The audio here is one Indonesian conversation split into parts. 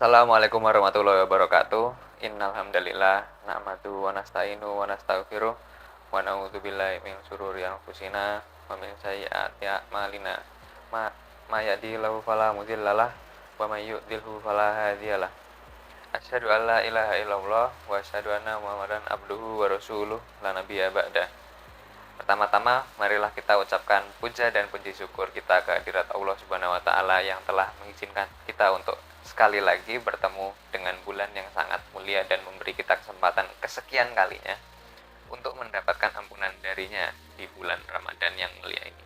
Assalamualaikum warahmatullahi wabarakatuh. Innal hamdalillah nahmadu wa nasta'inu wa nastaghfiruh wa na'udzubillahi min syururi anfusina wa min sayyiati a'malina. May yahdihillahu fala mudhillalah wa may yudlilhu fala hadiyalah. Asyhadu an la ilaha illallah wa asyhadu anna Muhammadan abduhu wa rasuluh la nabiyya ba'dah. Pertama-tama, marilah kita ucapkan puja dan puji syukur kita kehadirat Allah Subhanahu wa taala yang telah mengizinkan kita untuk sekali lagi bertemu dengan bulan yang sangat mulia dan memberi kita kesempatan kesekian kalinya untuk mendapatkan ampunan darinya di bulan Ramadan yang mulia ini.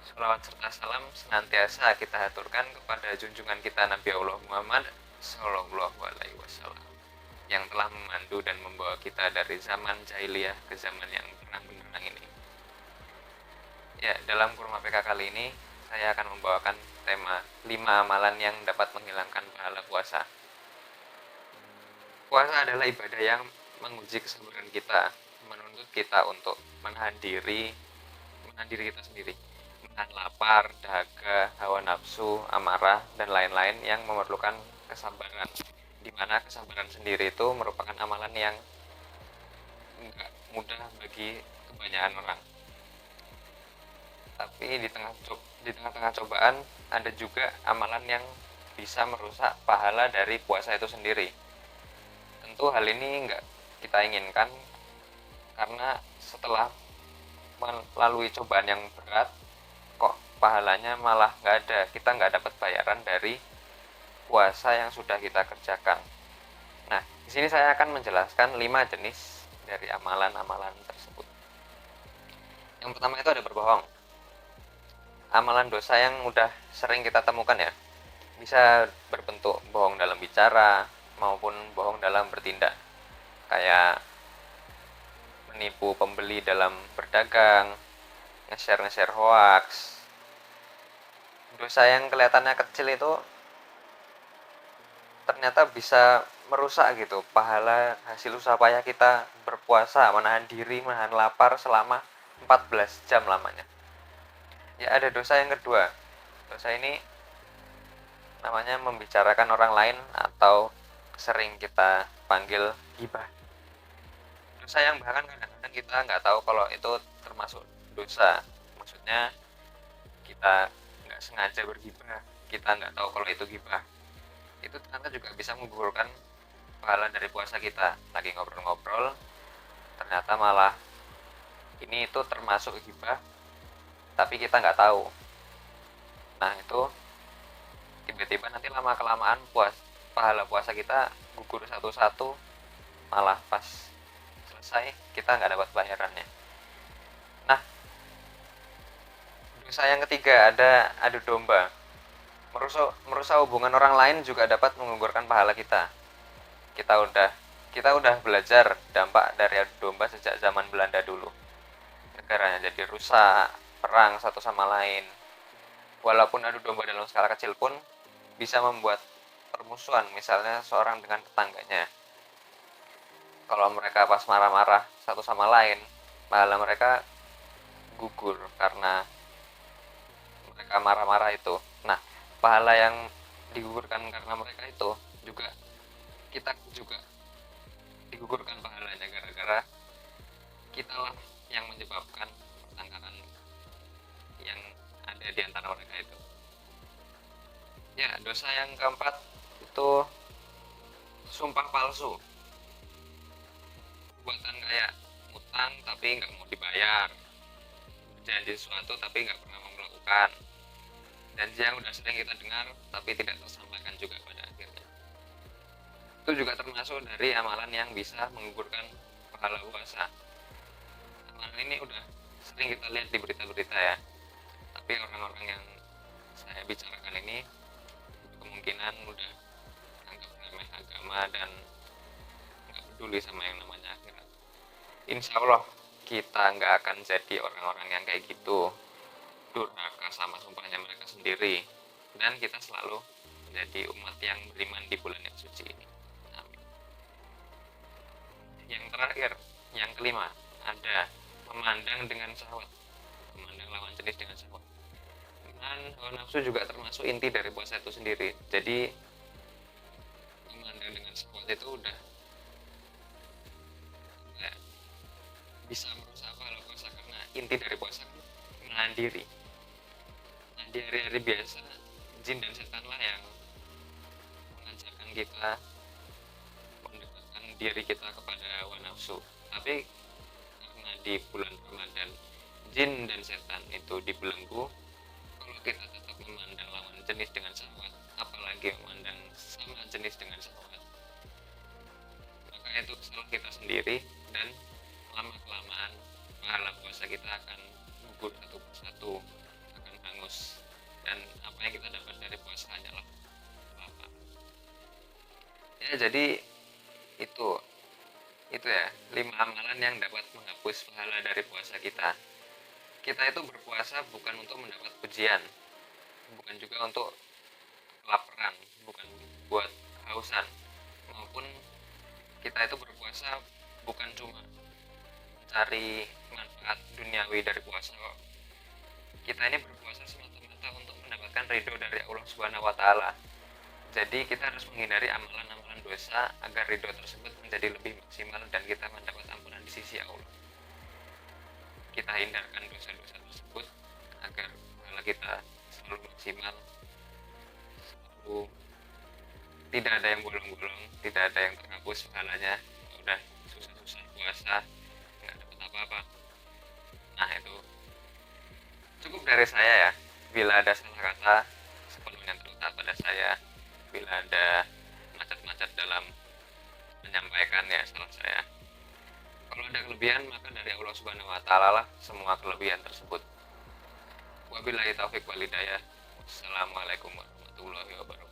Shalawat serta salam senantiasa kita haturkan kepada junjungan kita Nabi Allah Muhammad Sallallahu Alaihi Wasallam yang telah memandu dan membawa kita dari zaman jahiliyah ke zaman yang terang benderang ini. Ya, dalam Kurma PK kali ini saya akan membawakan tema 5 amalan yang dapat menghilangkan pahala puasa. Puasa adalah ibadah yang menguji kesabaran kita, menuntut kita untuk menahan diri kita sendiri, menahan lapar, dahaga, hawa nafsu, amarah, dan lain-lain yang memerlukan kesabaran. Di mana kesabaran sendiri itu merupakan amalan yang enggak mudah bagi kebanyakan orang. Tapi di tengah-tengah cobaan ada juga amalan yang bisa merusak pahala dari puasa itu sendiri. Tentu hal ini enggak kita inginkan, karena setelah melalui cobaan yang berat kok pahalanya malah nggak ada, kita nggak dapat bayaran dari puasa yang sudah kita kerjakan. Nah, di sini saya akan menjelaskan 5 jenis dari amalan-amalan tersebut. Yang pertama itu ada berbohong. Amalan dosa yang udah sering kita temukan ya. Bisa berbentuk bohong dalam bicara maupun bohong dalam bertindak. Kayak menipu pembeli dalam berdagang, nge-share hoax. Dosa yang kelihatannya kecil itu ternyata bisa merusak gitu pahala hasil usaha payah kita berpuasa, menahan diri, menahan lapar selama 14 jam lamanya. Ya, ada dosa yang kedua. Dosa ini namanya membicarakan orang lain atau sering kita panggil ghibah. Dosa yang bahkan kadang-kadang kita nggak tahu kalau itu termasuk dosa. Maksudnya kita nggak sengaja berghibah, kita nggak tahu kalau itu ghibah. Itu ternyata juga bisa menggugurkan pahala dari puasa kita. Lagi ngobrol-ngobrol, ternyata malah ini itu termasuk ghibah, tapi kita nggak tahu. Nah, itu tiba-tiba nanti lama-kelamaan pahala puasa kita gugur satu-satu, malah pas selesai kita nggak dapat bayarannya. Nah, dosa yang ketiga ada adu domba. Merusak hubungan orang lain juga dapat menggugurkan pahala kita. Kita udah belajar dampak dari adu domba sejak zaman Belanda dulu. Negaranya jadi rusak, perang satu sama lain. Walaupun adu domba dalam skala kecil pun bisa membuat permusuhan, misalnya seorang dengan tetangganya. Kalau mereka pas marah-marah satu sama lain, pahala mereka gugur karena mereka marah-marah itu. Nah, pahala yang digugurkan karena mereka itu juga kita juga digugurkan pahalanya, gara-gara kita lah yang menyebabkan pertengkaran yang ada di antara mereka itu. Ya, dosa yang keempat itu sumpah palsu. Buatan kayak utang tapi nggak mau dibayar, janji sesuatu tapi nggak pernah mau melakukan, janji yang udah sering kita dengar tapi tidak tersampaikan juga pada akhirnya. Itu juga termasuk dari amalan yang bisa menggugurkan pahala puasa. Amalan ini udah sering kita lihat di berita-berita ya, tapi orang-orang yang saya bicarakan ini kemungkinan udah anggap remeh agama dan nggak peduli sama yang namanya akhirat. Insya Allah kita nggak akan jadi orang-orang yang kayak gitu, durhaka sama sumpahnya mereka sendiri, dan kita selalu menjadi umat yang beriman di bulan yang suci ini. Amin. Yang terakhir, yang kelima, ada memandang dengan syahwat, memandang lawan jenis dengan syahwat. Dan hawa nafsu juga termasuk inti dari puasa itu sendiri. Jadi syahwat itu udah ya, bisa merusak pahala puasa, karena inti dari puasa kan menahan diri. Nah, di hari-hari biasa jin dan setan lah yang mengajarkan kita mendekatkan diri kita kepada hawa nafsu. Tapi karena di bulan Ramadan jin dan setan itu dibelenggu, kalau kita tetap memandang lawan jenis dengan syahwat, apalagi memandang sama jenis dengan syahwat, maka itu salah kita sendiri, dan lama-kelamaan pahala puasa kita akan gugur satu persatu, akan hangus, dan apa yang kita dapat dari puasa hanyalah lapar. Ya, jadi itu ya 5 amalan yang dapat menghapus pahala dari puasa kita. Kita itu berpuasa bukan untuk mendapat pujian, bukan juga untuk kelaparan, bukan buat kehausan, maupun kita itu berpuasa bukan cuma mencari manfaat duniawi dari puasa kok. Kita ini berpuasa semata-mata untuk mendapatkan ridho dari Allah Subhanahu wa Ta'ala. Jadi kita harus menghindari amalan-amalan dosa agar ridho tersebut menjadi lebih maksimal dan kita mendapat ampunan di sisi Allah. Kita hindarkan dosa-dosa tersebut agar pahala kita selalu maksimal, selalu tidak ada yang bolong-bolong, tidak ada yang terhapus pahalanya. Udah susah-susah puasa nggak dapat apa-apa. Nah, itu cukup dari saya ya. Bila ada salah kata, sepenuhnya terletak pada saya. Bila ada macet-macet dalam menyampaikan, ya salah saya. Kalau ada kelebihan, maka dari Allah Subhanahu wa Ta'ala lah semua kelebihan tersebut. Wabillahi taufiq wal hidayah. Wassalamualaikum warahmatullahi wabarakatuh.